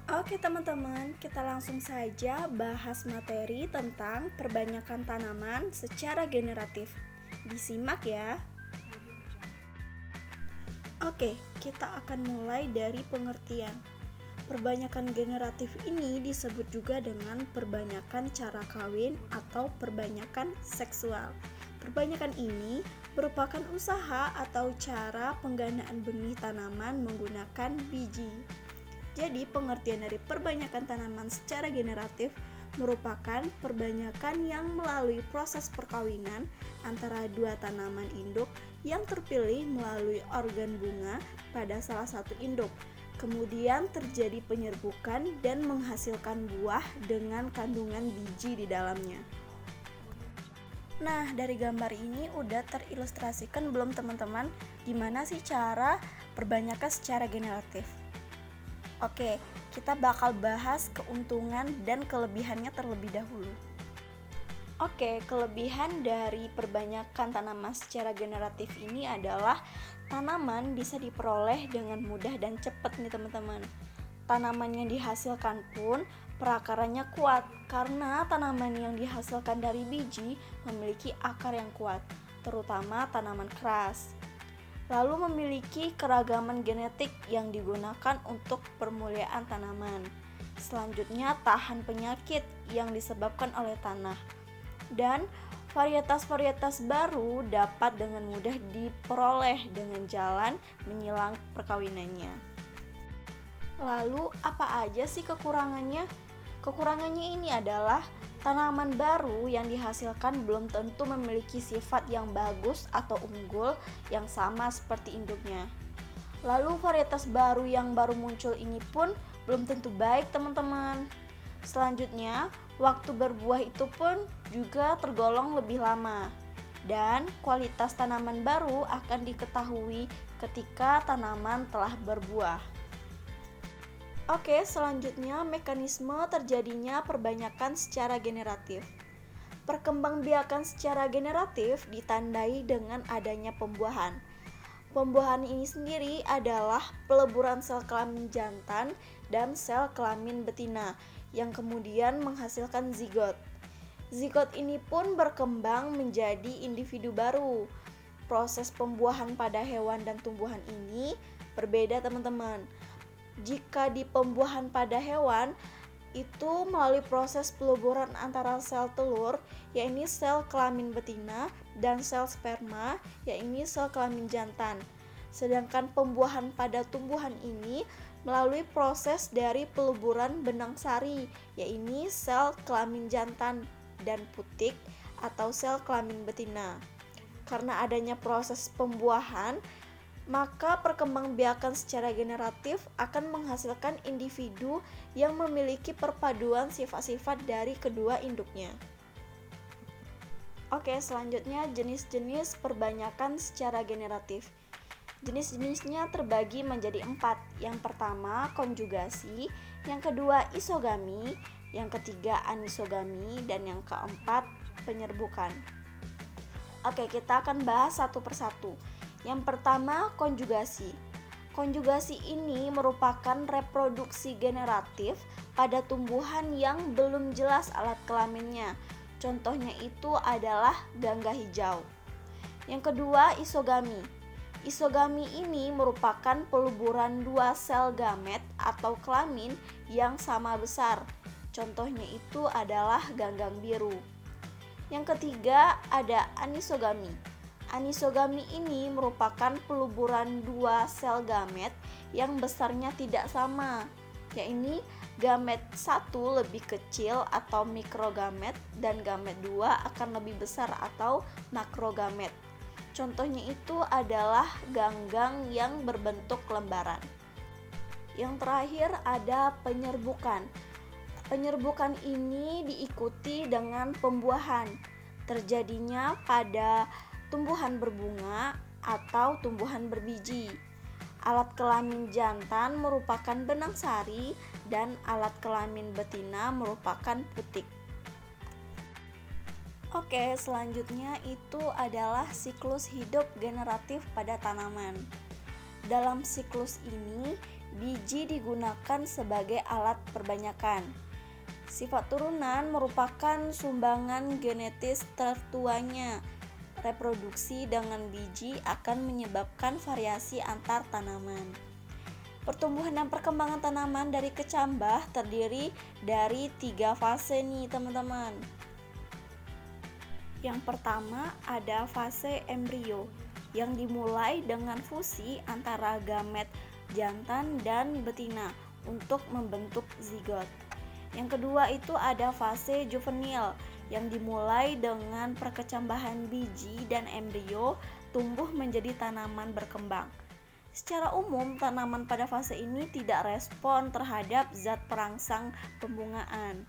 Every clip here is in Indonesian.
Oke teman-teman, kita langsung saja bahas materi tentang perbanyakan tanaman secara generatif. Disimak ya. Oke, kita akan mulai dari pengertian. Perbanyakan generatif ini disebut juga dengan perbanyakan cara kawin atau perbanyakan seksual. Perbanyakan ini merupakan usaha atau cara penggandaan benih tanaman menggunakan biji. Jadi, pengertian dari perbanyakan tanaman secara generatif merupakan perbanyakan yang melalui proses perkawinan antara dua tanaman induk yang terpilih melalui organ bunga pada salah satu induk. Kemudian terjadi penyerbukan dan menghasilkan buah dengan kandungan biji di dalamnya. Nah, dari gambar ini udah terilustrasikan belum teman-teman gimana sih cara perbanyakan secara generatif? Oke, kita bakal bahas keuntungan dan kelebihannya terlebih dahulu. Oke, kelebihan dari perbanyakan tanaman secara generatif ini adalah tanaman bisa diperoleh dengan mudah dan cepat nih teman-teman. Tanaman yang dihasilkan pun perakarannya kuat karena tanaman yang dihasilkan dari biji memiliki akar yang kuat, terutama tanaman keras. Lalu memiliki keragaman genetik yang digunakan untuk permuliaan tanaman. Selanjutnya, tahan penyakit yang disebabkan oleh tanah. Dan varietas-varietas baru dapat dengan mudah diperoleh dengan jalan menyilang perkawinannya. Lalu, apa aja sih kekurangannya? Kekurangannya ini adalah tanaman baru yang dihasilkan belum tentu memiliki sifat yang bagus atau unggul yang sama seperti induknya. Lalu varietas baru yang baru muncul ini pun belum tentu baik teman-teman. Selanjutnya, waktu berbuah itu pun juga tergolong lebih lama. Dan kualitas tanaman baru akan diketahui ketika tanaman telah berbuah. Oke, selanjutnya mekanisme terjadinya perbanyakan secara generatif. Perkembangbiakan secara generatif ditandai dengan adanya pembuahan. Pembuahan ini sendiri adalah peleburan sel kelamin jantan dan sel kelamin betina yang kemudian menghasilkan zigot. Zigot ini pun berkembang menjadi individu baru. Proses pembuahan pada hewan dan tumbuhan ini berbeda teman-teman. Jika di pembuahan pada hewan itu melalui proses peluburan antara sel telur, yaitu sel kelamin betina, dan sel sperma, yaitu sel kelamin jantan. Sedangkan pembuahan pada tumbuhan ini melalui proses dari peluburan benang sari, yaitu sel kelamin jantan dan putik atau sel kelamin betina. Karena adanya proses pembuahan, maka perkembangbiakan secara generatif akan menghasilkan individu yang memiliki perpaduan sifat-sifat dari kedua induknya. Oke, selanjutnya jenis-jenis perbanyakan secara generatif. Jenis-jenisnya terbagi menjadi 4. Yang pertama konjugasi, yang kedua isogami, yang ketiga anisogami, dan yang keempat penyerbukan. Oke, kita akan bahas satu persatu. Yang pertama, konjugasi. Konjugasi ini merupakan reproduksi generatif pada tumbuhan yang belum jelas alat kelaminnya. Contohnya itu adalah gangga hijau. Yang kedua, isogami. Isogami ini merupakan peluburan dua sel gamet atau kelamin yang sama besar. Contohnya itu adalah ganggang biru. Yang ketiga, ada anisogami. Anisogami ini merupakan peluburan dua sel gamet yang besarnya tidak sama, yaitu gamet 1 lebih kecil atau mikrogamet dan gamet 2 akan lebih besar atau makrogamet. Contohnya itu adalah ganggang yang berbentuk lembaran. Yang terakhir ada penyerbukan. Penyerbukan ini diikuti dengan pembuahan. Terjadinya pada tumbuhan berbunga atau tumbuhan berbiji. Alat kelamin jantan merupakan benang sari dan alat kelamin betina merupakan putik. Oke, selanjutnya itu adalah siklus hidup generatif pada tanaman. Dalam siklus ini biji digunakan sebagai alat perbanyakan. Sifat turunan merupakan sumbangan genetis tertuanya. Reproduksi dengan biji akan menyebabkan variasi antar tanaman. Pertumbuhan dan perkembangan tanaman dari kecambah terdiri dari 3 fase nih teman-teman. Yang pertama ada fase embrio yang dimulai dengan fusi antara gamet jantan dan betina untuk membentuk zigot. Yang kedua itu ada fase juvenil yang dimulai dengan perkecambahan biji dan embrio tumbuh menjadi tanaman berkembang. Secara umum, tanaman pada fase ini tidak respon terhadap zat perangsang pembungaan.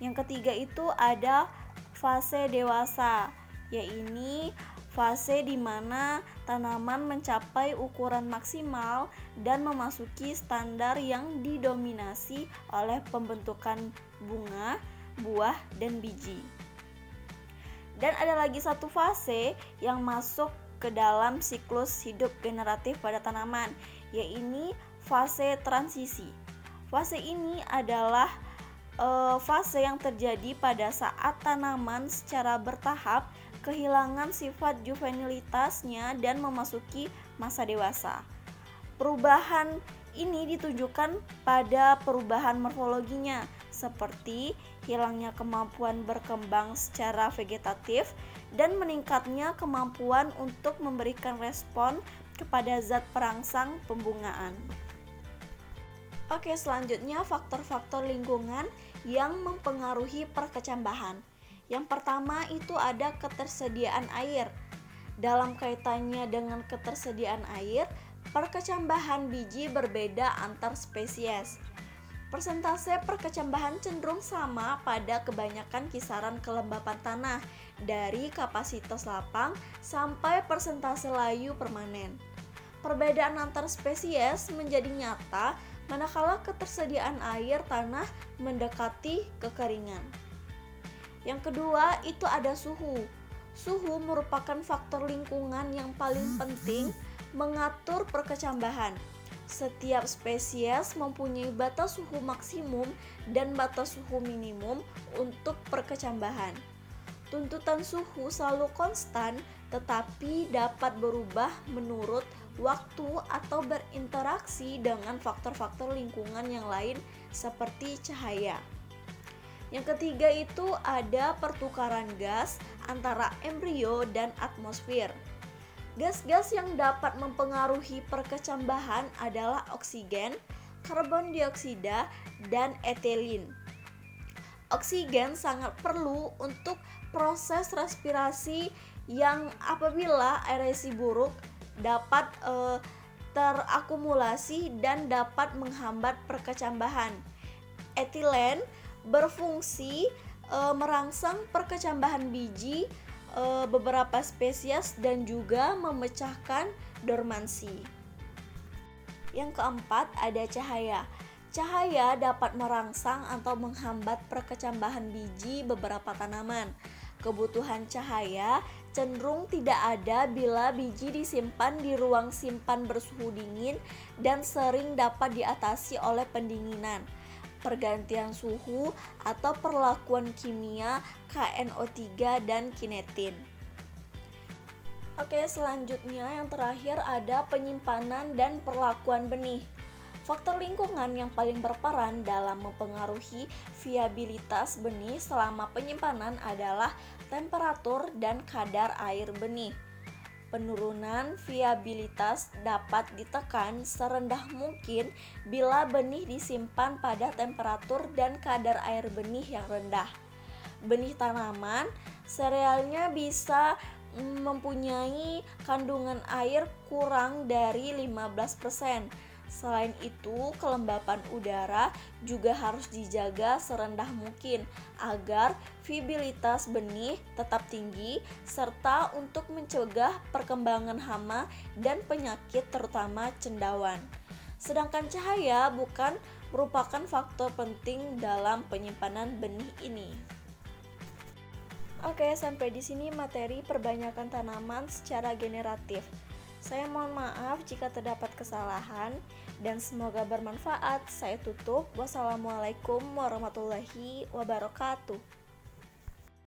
Yang ketiga itu ada fase dewasa, yaitu fase di mana tanaman mencapai ukuran maksimal dan memasuki standar yang didominasi oleh pembentukan bunga, buah, dan biji. Dan ada lagi satu fase yang masuk ke dalam siklus hidup generatif pada tanaman, yaitu fase transisi. Fase ini adalah fase yang terjadi pada saat tanaman secara bertahap kehilangan sifat juvenilitasnya dan memasuki masa dewasa. Perubahan ini ditunjukkan pada perubahan morfologinya, seperti hilangnya kemampuan berkembang secara vegetatif dan meningkatnya kemampuan untuk memberikan respon kepada zat perangsang pembungaan. Oke, selanjutnya faktor-faktor lingkungan yang mempengaruhi perkecambahan. Yang pertama itu ada ketersediaan air. Dalam kaitannya dengan ketersediaan air, perkecambahan biji berbeda antar spesies. Persentase perkecambahan cenderung sama pada kebanyakan kisaran kelembapan tanah, dari kapasitas lapang sampai persentase layu permanen. Perbedaan antar spesies menjadi nyata manakala ketersediaan air tanah mendekati kekeringan. Yang kedua itu ada suhu. Suhu merupakan faktor lingkungan yang paling penting mengatur perkecambahan. Setiap spesies mempunyai batas suhu maksimum dan batas suhu minimum untuk perkecambahan. Tuntutan suhu selalu konstan, tetapi dapat berubah menurut waktu atau berinteraksi dengan faktor-faktor lingkungan yang lain seperti cahaya. Yang ketiga itu ada pertukaran gas antara embrio dan atmosfer. Gas-gas yang dapat mempengaruhi perkecambahan adalah oksigen, karbon dioksida, dan etilin. Oksigen sangat perlu untuk proses respirasi yang apabila aerasi buruk dapat terakumulasi dan dapat menghambat perkecambahan. Etilen berfungsi merangsang perkecambahan biji beberapa spesies dan juga memecahkan dormansi. Yang keempat ada cahaya. Cahaya dapat merangsang atau menghambat perkecambahan biji beberapa tanaman. Kebutuhan cahaya cenderung tidak ada bila biji disimpan di ruang simpan bersuhu dingin dan sering dapat diatasi oleh pendinginan, pergantian suhu, atau perlakuan kimia KNO3 dan kinetin. Oke, selanjutnya yang terakhir ada penyimpanan dan perlakuan benih. Faktor lingkungan yang paling berperan dalam mempengaruhi viabilitas benih selama penyimpanan adalah temperatur dan kadar air benih. Penurunan viabilitas dapat ditekan serendah mungkin bila benih disimpan pada temperatur dan kadar air benih yang rendah. Benih tanaman serealnya bisa mempunyai kandungan air kurang dari 15%. Selain itu, kelembapan udara juga harus dijaga serendah mungkin agar viabilitas benih tetap tinggi serta untuk mencegah perkembangan hama dan penyakit terutama cendawan. Sedangkan cahaya bukan merupakan faktor penting dalam penyimpanan benih ini. Oke, sampai di sini materi perbanyakan tanaman secara generatif. Saya mohon maaf jika terdapat kesalahan dan semoga bermanfaat. Saya tutup. Wassalamualaikum warahmatullahi wabarakatuh.